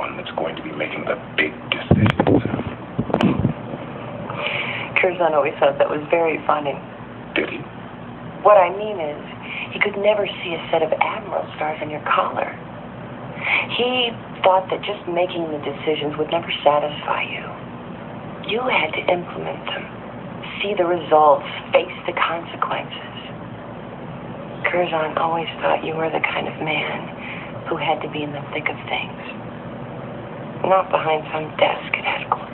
one that's going to be making the big decisions. Curzon always thought that was very funny. Did he? What I mean is, he could never see a set of admiral stars on your collar. He thought that just making the decisions would never satisfy you. You had to implement them, see the results, face the consequences. Curzon always thought you were the kind of man who had to be in the thick of things, not behind some desk at headquarters.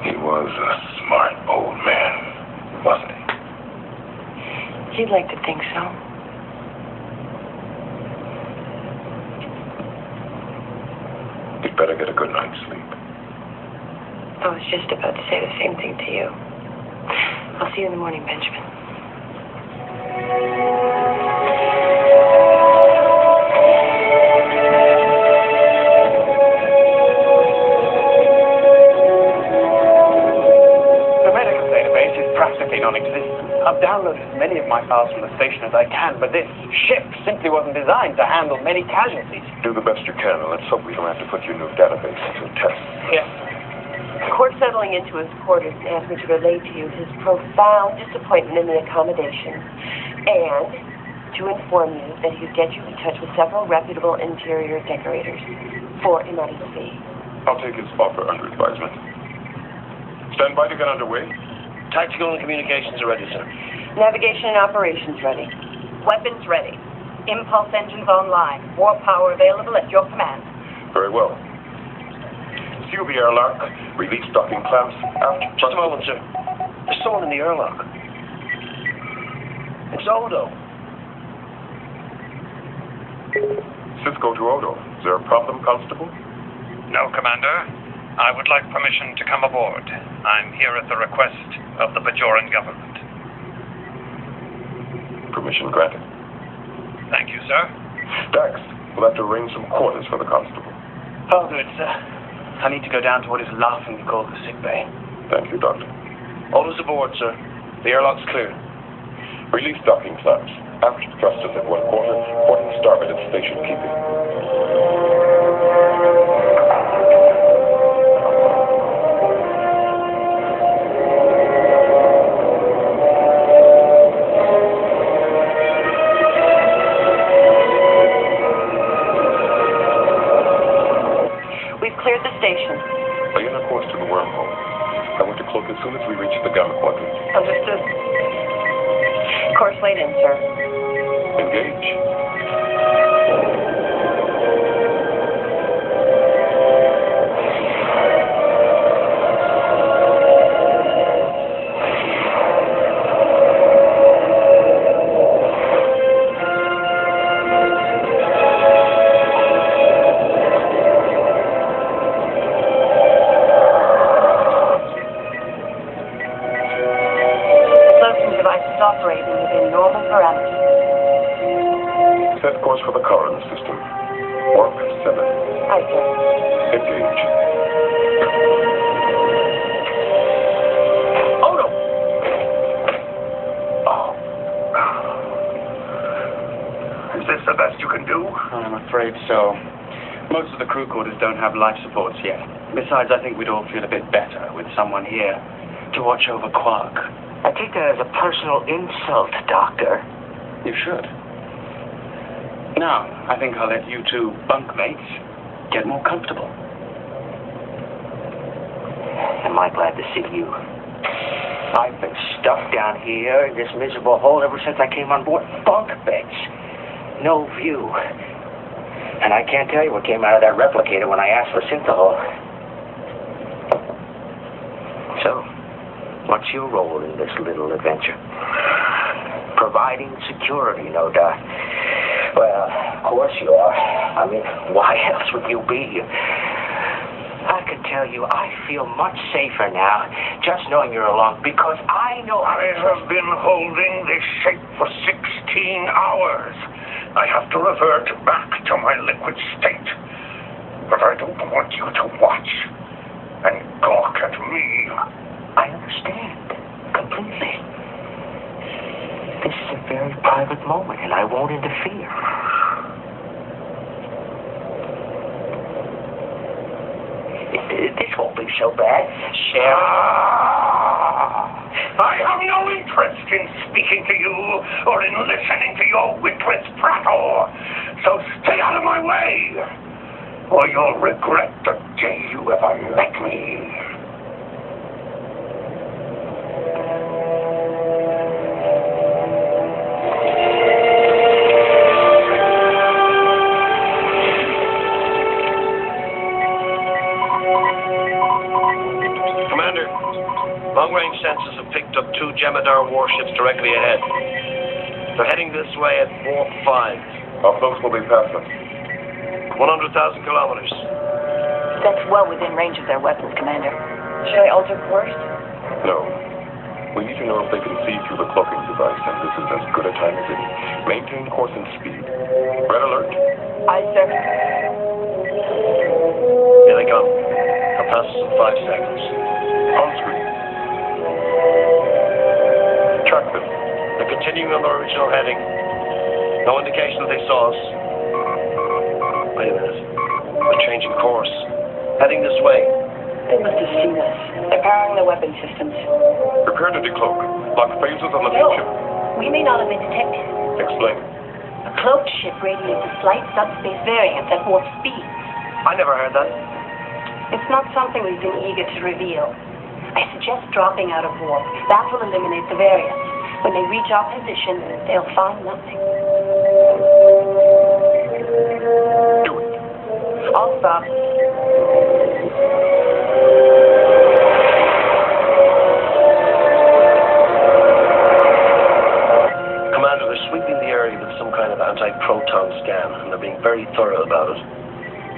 He was a smart old man, wasn't he? You'd like to think so. You'd better get a good night's sleep. I was just about to say the same thing to you. I'll see you in the morning, Benjamin. The medical database is practically non-existent. I've downloaded as many of my files from the station as I can, but this ship simply wasn't designed to handle many casualties. Do the best you can, and let's hope we don't have to put your new database into a test. Yes. Court settling into his quarters and asked me to relay to you his profound disappointment in the accommodation and to inform you that he would get you in touch with several reputable interior decorators for a modest fee. I'll take his offer under advisement. Stand by to get underway. Tactical and communications are ready, sir. Navigation and operations ready. Weapons ready. Impulse engines online. Warp power available at your command. Very well. Seal the airlock. Release docking clamps. Aft. Just a moment, sir. There's someone in the airlock. It's Odo. Cisco to Odo. Is there a problem, Constable? No, Commander. I would like permission to come aboard. I'm here at the request of the Bajoran government. Permission granted. Thank you, sir. Dax, we'll have to arrange some quarters for the Constable. I'll do it, sir. I need to go down to what is laughingly called the sick bay. Thank you, Doctor. Odo's aboard, sir. The airlock's clear. Release docking clamps. Aft thrusters at 1/4, port and starboard at station keeping. We've cleared the station. Lay in a course to the wormhole. I want to cloak as soon as we reach the gamma quadrant. Understood. Course laid in, sir. Engage. Operating within normal parameters. Set course for the current system. Warp 7. Aye, sir. Engage. Odo! Oh. Is this the best you can do? I'm afraid so. Most of the crew quarters don't have life supports yet. Besides, I think we'd all feel a bit better with someone here to watch over Quark. I take that as a personal insult, Doctor. You should. Now, I think I'll let you two bunkmates get more comfortable. Am I glad to see you? I've been stuck down here in this miserable hole ever since I came on board. Bunk beds. No view. And I can't tell you what came out of that replicator when I asked for synthahol. So, what's your role in this little adventure? Providing security, no doubt. Well, of course you are. I mean, why else would you be? I can tell you, I feel much safer now, just knowing you're along, because I know I have been holding this shape for 16 hours. I have to revert back to my liquid state. But I don't want you to watch and gawk at me. I understand completely. This is a very private moment, and I won't interfere. It won't be so bad. Share. I have no interest in speaking to you or in listening to your witless prattle. So stay out of my way, or you'll regret the day you ever met me. Long-range sensors have picked up 2 Jemadar warships directly ahead. They're heading this way at warp 5. How close will they pass us? 100,000 kilometers. That's well within range of their weapons, Commander. Should I alter course? No. We need to know if they can see through the cloaking device, and this is as good a time as any. Maintain course and speed. Red alert. Aye, sir. Here they come. They'll pass us in 5 seconds. On screen. Track them. They're continuing on their original heading. No indication that they saw us. Wait a minute. They're changing course. Heading this way. They must have seen us. They're powering the weapon systems. Prepare to decloak. Lock phases on the No, ship. we may not have been detected. Explain. A cloaked ship radiates a slight subspace variance at warp speed. I never heard that. It's not something we've been eager to reveal. I suggest dropping out of warp. That will eliminate the variance. When they reach our position, they'll find nothing. Do it. I'll stop. Commander, they're sweeping the area with some kind of anti-proton scan, and they're being very thorough about it.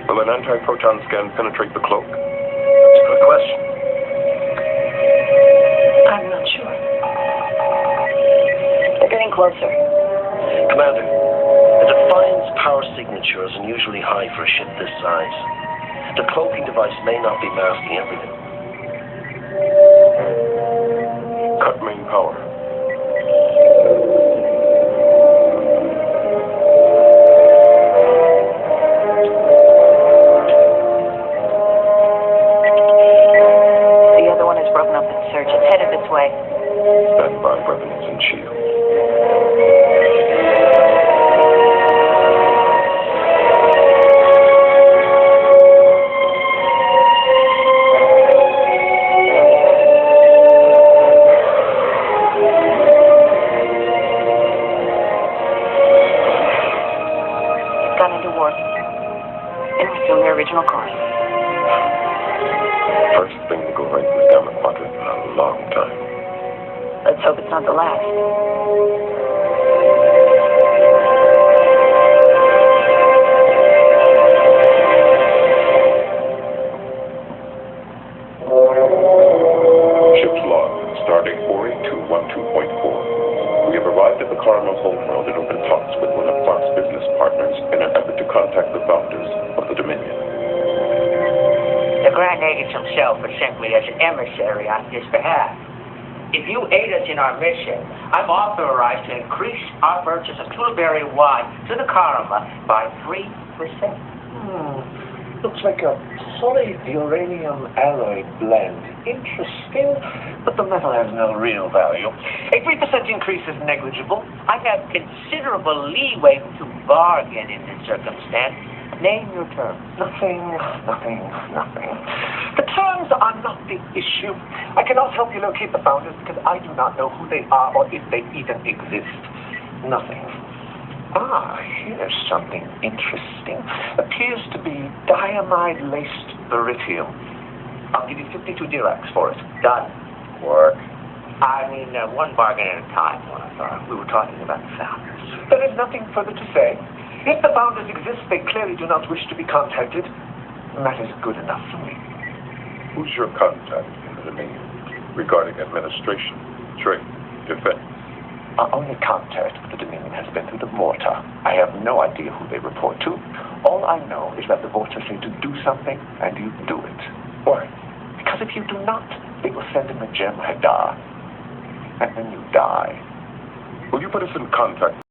Will an anti-proton scan penetrate the cloak? That's a good question. I'm not sure. They're getting closer. Commander, the Defiant's power signature is unusually high for a ship this size. The cloaking device may not be masking everything. Cut main power. The other one has broken up its search. It's headed this way. Stand by, weapons and shield. Gone into warp. And resume their original course. First thing to go right in the gamma quadrant in a long time. Let's hope it's not the last. Ship's log, stardate 48212.4. We have arrived at the Karma homeworld and open talks with one of Clark's business partners in an effort to contact the founders of the Dominion. The Grand Agent himself is simply as an emissary on his behalf. If you aid us in our mission, I'm authorized to increase our purchase of Tulberry wine to the Karma by 3%. Looks like a polyuranium alloy blend. Interesting, but the metal has no real value. A 3% increase is negligible. I have considerable leeway to bargain in this circumstance. Name your terms. Nothing. The terms are not the issue. I cannot help you locate the founders because I do not know who they are or if they even exist. Nothing. Here's something interesting. Appears to be diamide-laced beryllium. I'll give you 52 diracs for it. Done. Work. I mean, one bargain at a time, Monazar. We were talking about the founders. There is nothing further to say. If the founders exist, they clearly do not wish to be contacted. And that is good enough for me. Who's your contact in the Dominion regarding administration, trade, defense? Our only contact with the Dominion has been through the Vorta. I have no idea who they report to. All I know is that the Vorta say to do something, and you do it. Why? Because if you do not, they will send in a Gem Hadar. And then you die. Will you put us in contact